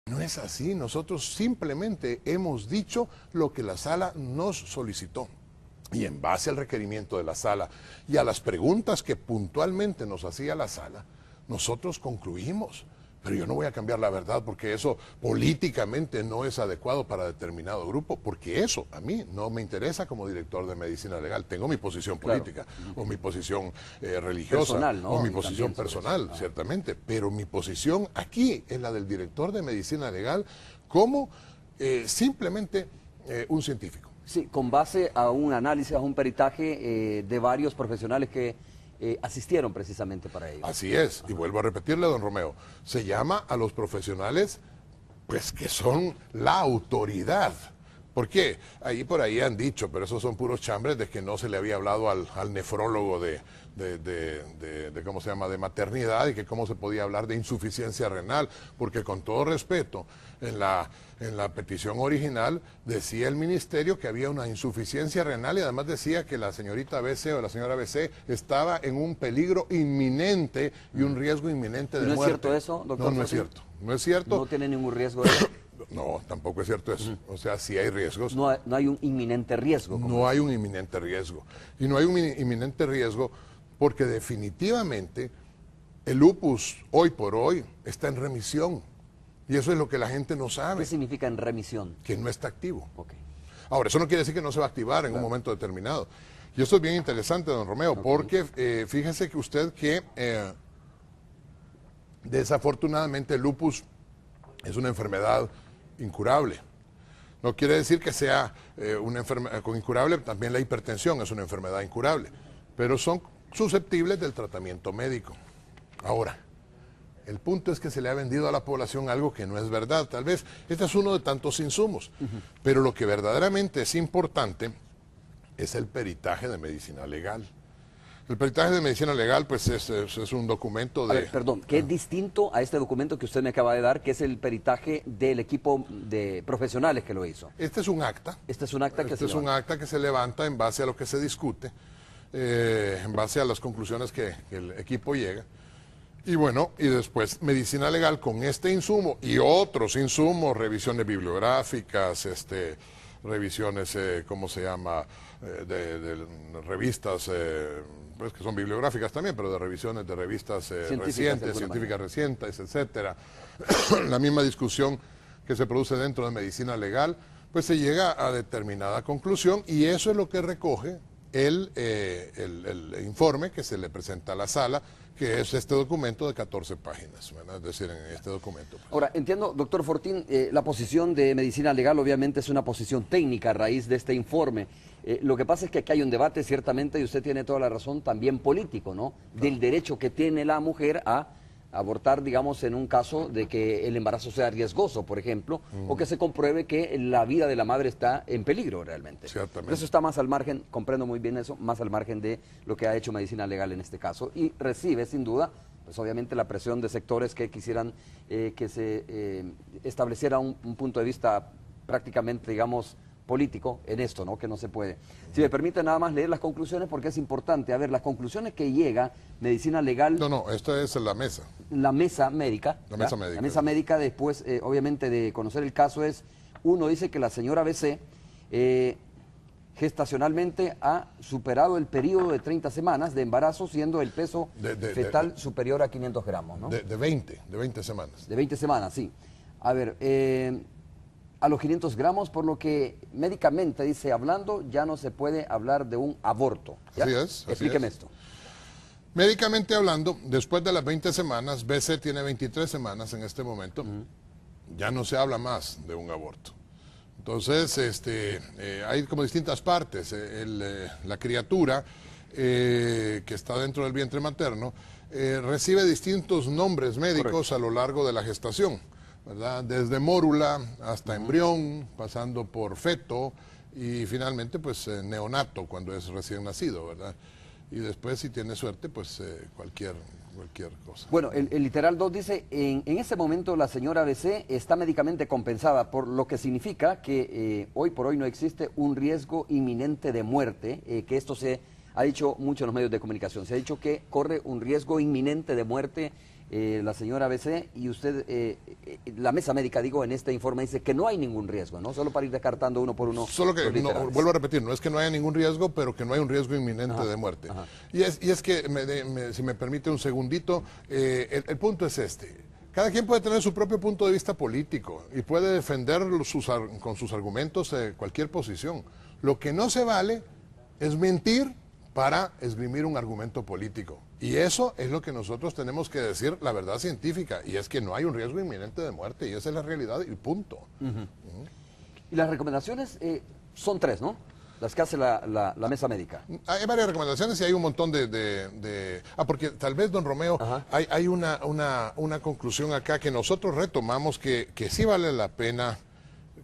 No es así, nosotros simplemente hemos dicho lo que la sala nos solicitó. Y en base al requerimiento de la sala y a las preguntas que puntualmente nos hacía la sala, nosotros concluimos. Pero yo no voy a cambiar la verdad porque eso políticamente no es adecuado para determinado grupo, porque eso a mí no me interesa como director de medicina legal. Tengo mi posición política, o mi posición religiosa, personal, ¿no? o mi Y posición también personal, ciertamente. Pero mi posición aquí es la del director de medicina legal como simplemente un científico. Sí, con base a un análisis, a un peritaje de varios profesionales que asistieron precisamente para ello. Así es, y vuelvo a repetirle, don Romeo, se llama a los profesionales, pues que son la autoridad. ¿Por qué? Ahí por ahí han dicho, pero esos son puros chambres de que no se le había hablado al nefrólogo de ¿cómo se llama?, de maternidad, y que cómo se podía hablar de insuficiencia renal, porque con todo respeto, en la petición original decía el ministerio que había una insuficiencia renal y además decía que la señorita ABC o la señora ABC estaba en un peligro inminente y un riesgo inminente de muerte. ¿No es cierto eso, doctor? No, no es cierto. No es cierto. ¿No tiene ningún riesgo de eso? No, tampoco es cierto eso. O sea, sí hay riesgos. No hay un inminente riesgo. No hay un inminente riesgo. Y no hay un inminente riesgo porque definitivamente el lupus hoy por hoy está en remisión. Y eso es lo que la gente no sabe. ¿Qué significa en remisión? Que no está activo. Okay. Ahora, eso no quiere decir que no se va a activar en un momento determinado. Y esto es bien interesante, don Romeo, porque fíjese que usted que desafortunadamente el lupus es una enfermedad incurable. No quiere decir que sea una enfermedad incurable, también la hipertensión es una enfermedad incurable, pero son susceptibles del tratamiento médico. Ahora, el punto es que se le ha vendido a la población algo que no es verdad. Tal vez este es uno de tantos insumos, pero lo que verdaderamente es importante es el peritaje de medicina legal. El peritaje de medicina legal, pues, es un documento de... A ver, perdón, que es distinto a este documento que usted me acaba de dar, que es el peritaje del equipo de profesionales que lo hizo. Este es un acta. Este es un acta que Este es un acta que se levanta en base a lo que se discute, en base a las conclusiones que el equipo llega. Y bueno, y después medicina legal con este insumo y otros insumos, revisiones bibliográficas, revisiones, ¿cómo se llama?, de revistas, pues que son bibliográficas también, pero de revisiones de revistas recientes, científicas recientes, etcétera. La misma discusión que se produce dentro de medicina legal, pues se llega a determinada conclusión y eso es lo que recoge el informe que se le presenta a la sala, que es este documento de 14 páginas, ¿verdad? Es decir, en este documento. Pues. Ahora, entiendo, doctor Fortín, la posición de medicina legal obviamente es una posición técnica a raíz de este informe. Lo que pasa es que aquí hay un debate, ciertamente, y usted tiene toda la razón, también político, ¿no? Claro. Del derecho que tiene la mujer a abortar, digamos, en un caso de que el embarazo sea riesgoso, por ejemplo, o que se compruebe que la vida de la madre está en peligro realmente. Ciertamente. Eso está más al margen, comprendo muy bien eso, más al margen de lo que ha hecho medicina legal en este caso, y recibe, sin duda, pues obviamente la presión de sectores que quisieran que se estableciera un punto de vista prácticamente, digamos, político en esto, ¿no? Que no se puede. Si me permite nada más leer las conclusiones porque es importante. A ver, las conclusiones que llega medicina legal... No, esta es la mesa. La mesa médica. La mesa médica. La mesa médica, después, obviamente, de conocer el caso es, uno dice que la señora BC gestacionalmente ha superado el periodo de 30 semanas de embarazo, siendo el peso fetal superior a 500 gramos, ¿no? De 20 semanas. De 20 semanas, sí. A ver, a los 500 gramos, por lo que médicamente, dice, hablando, ya no se puede hablar de un aborto. ¿Ya? Así es. Explíqueme esto. Médicamente hablando, después de las 20 semanas, BC tiene 23 semanas en este momento, ya no se habla más de un aborto. Entonces, hay como distintas partes. La criatura que está dentro del vientre materno recibe distintos nombres médicos. Correcto. A lo largo de la gestación, ¿verdad? Desde mórula hasta embrión, pasando por feto y finalmente pues neonato cuando es recién nacido, ¿verdad? Y después, si tiene suerte, pues cualquier cosa. Bueno, el literal 2 dice, en ese momento la señora BC está médicamente compensada, por lo que significa que hoy por hoy no existe un riesgo inminente de muerte, que esto se ha dicho mucho en los medios de comunicación. Se ha dicho que corre un riesgo inminente de muerte la señora BC, y usted, la mesa médica, digo, en este informe dice que no hay ningún riesgo, ¿no? Solo para ir descartando uno por uno. Solo que, vuelvo a repetir, no es que no haya ningún riesgo, pero que no hay un riesgo inminente de muerte. Y es que, si me permite un segundito, el punto es este. Cada quien puede tener su propio punto de vista político y puede defender con sus argumentos cualquier posición. Lo que no se vale es mentir para esgrimir un argumento político. Y eso es lo que nosotros tenemos que decir, la verdad científica, y es que no hay un riesgo inminente de muerte, y esa es la realidad, y punto. Y las recomendaciones son 3, ¿no? Las que hace la mesa médica. Hay varias recomendaciones y hay un montón porque tal vez, don Romeo, hay una conclusión acá que nosotros retomamos que sí vale la pena,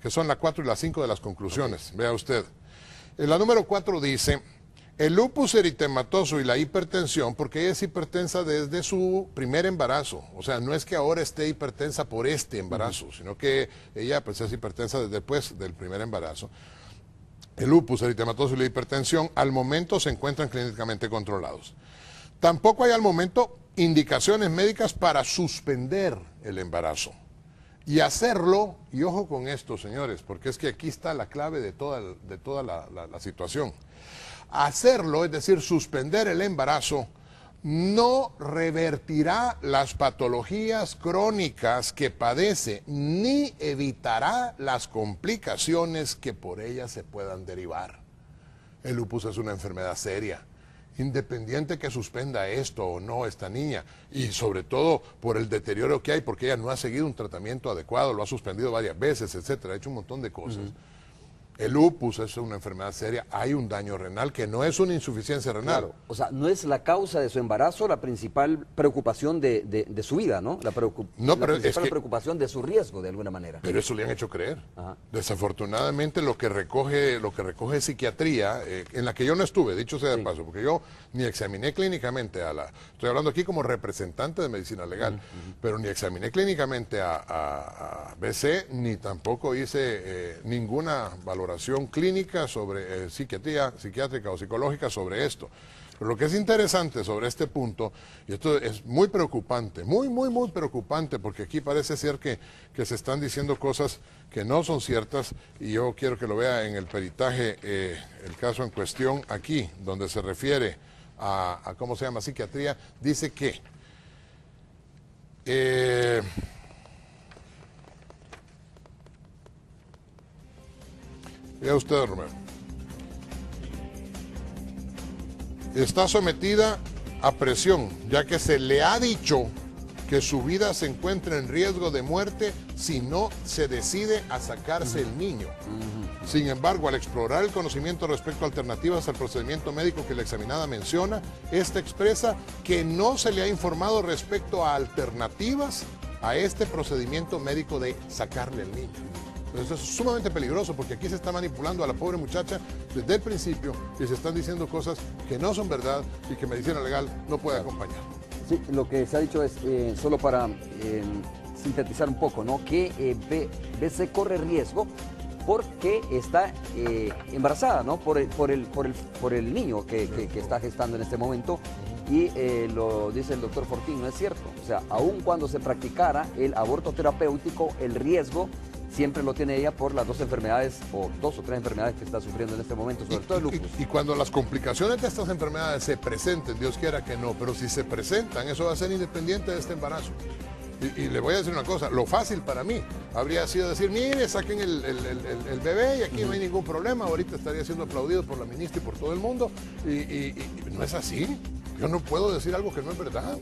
que son la 4 y la 5 de las conclusiones. Vea usted. La número 4 dice: el lupus eritematoso y la hipertensión, porque ella es hipertensa desde su primer embarazo, o sea, no es que ahora esté hipertensa por este embarazo, sino que ella pues es hipertensa desde después del primer embarazo. El lupus eritematoso y la hipertensión al momento se encuentran clínicamente controlados. Tampoco hay al momento indicaciones médicas para suspender el embarazo. Y hacerlo, y ojo con esto, señores, porque es que aquí está la clave de toda la situación. Hacerlo, es decir, suspender el embarazo, no revertirá las patologías crónicas que padece, ni evitará las complicaciones que por ellas se puedan derivar. El lupus es una enfermedad seria, independiente que suspenda esto o no esta niña, y sobre todo por el deterioro que hay, porque ella no ha seguido un tratamiento adecuado, lo ha suspendido varias veces, etcétera, ha hecho un montón de cosas. El lupus es una enfermedad seria, hay un daño renal que no es una insuficiencia renal. Claro, o sea, no es la causa de su embarazo la principal preocupación de su vida, ¿no? La principal preocupación de su riesgo, de alguna manera. Pero eso le han hecho creer. Desafortunadamente lo que recoge psiquiatría, en la que yo no estuve, dicho sea de paso, porque yo ni examiné clínicamente estoy hablando aquí como representante de medicina legal, pero ni examiné clínicamente a BC, ni tampoco hice ninguna valoración clínica sobre psiquiátrica o psicológica sobre esto. Pero lo que es interesante sobre este punto, y esto es muy preocupante, muy preocupante, porque aquí parece ser que se están diciendo cosas que no son ciertas, y yo quiero que lo vea en el peritaje, el caso en cuestión aquí, donde se refiere a ¿cómo se llama? Psiquiatría, dice que vea usted, Romero. Está sometida a presión, ya que se le ha dicho que su vida se encuentra en riesgo de muerte si no se decide a sacarse el niño. Sin embargo, al explorar el conocimiento respecto a alternativas al procedimiento médico que la examinada menciona, esta expresa que no se le ha informado respecto a alternativas a este procedimiento médico de sacarle el niño. Entonces, es sumamente peligroso porque aquí se está manipulando a la pobre muchacha desde el principio y se están diciendo cosas que no son verdad y que medicina legal no puede acompañar. Sí, lo que se ha dicho es, solo para sintetizar un poco, ¿no? Que BC corre riesgo porque está embarazada, ¿no? Por el niño que está gestando en este momento. Y lo dice el doctor Fortín, no es cierto. O sea, aun cuando se practicara el aborto terapéutico, el riesgo siempre lo tiene ella por las 2 enfermedades o 2 o 3 enfermedades que está sufriendo en este momento, sobre todo el lupus. Y cuando las complicaciones de estas enfermedades se presenten, Dios quiera que no, pero si se presentan, eso va a ser independiente de este embarazo. Y le voy a decir una cosa, lo fácil para mí habría sido decir, mire, saquen el bebé y aquí no hay ningún problema, ahorita estaría siendo aplaudido por la ministra y por todo el mundo, y no es así. Yo no puedo decir algo que no es verdad.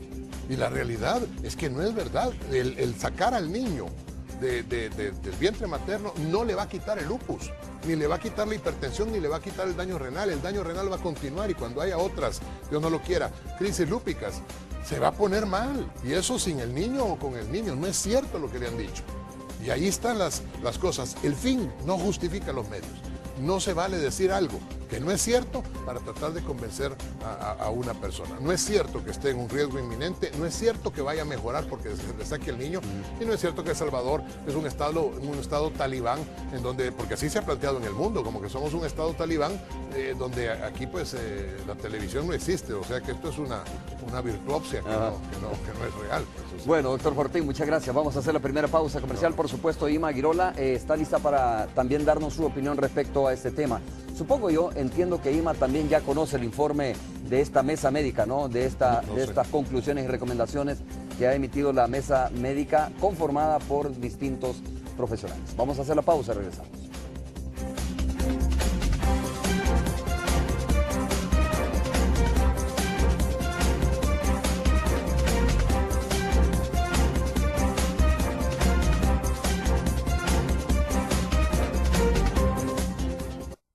Y la realidad es que no es verdad. El sacar al niño del vientre materno no le va a quitar el lupus, ni le va a quitar la hipertensión, ni le va a quitar el daño renal. El daño renal va a continuar y cuando haya otras, Dios no lo quiera, crisis lúpicas, se va a poner mal. Y eso sin el niño o con el niño. No es cierto lo que le han dicho. Y ahí están las cosas. El fin no justifica los medios. No se vale decir algo que no es cierto para tratar de convencer a una persona. No es cierto que esté en un riesgo inminente, no es cierto que vaya a mejorar porque se le saque el niño, y no es cierto que El Salvador es un estado talibán, en donde, porque así se ha planteado en el mundo, como que somos un estado talibán, donde aquí pues la televisión no existe, o sea que esto es una virtuopsia que no es real. Pues, bueno, doctor Fortín, muchas gracias. Vamos a hacer la primera pausa comercial. Por supuesto, Ima Aguirola está lista para también darnos su opinión respecto a este tema. Supongo yo, entiendo que Ima también ya conoce el informe de esta mesa médica, ¿no? De estas conclusiones y recomendaciones que ha emitido la mesa médica conformada por distintos profesionales. Vamos a hacer la pausa, regresamos.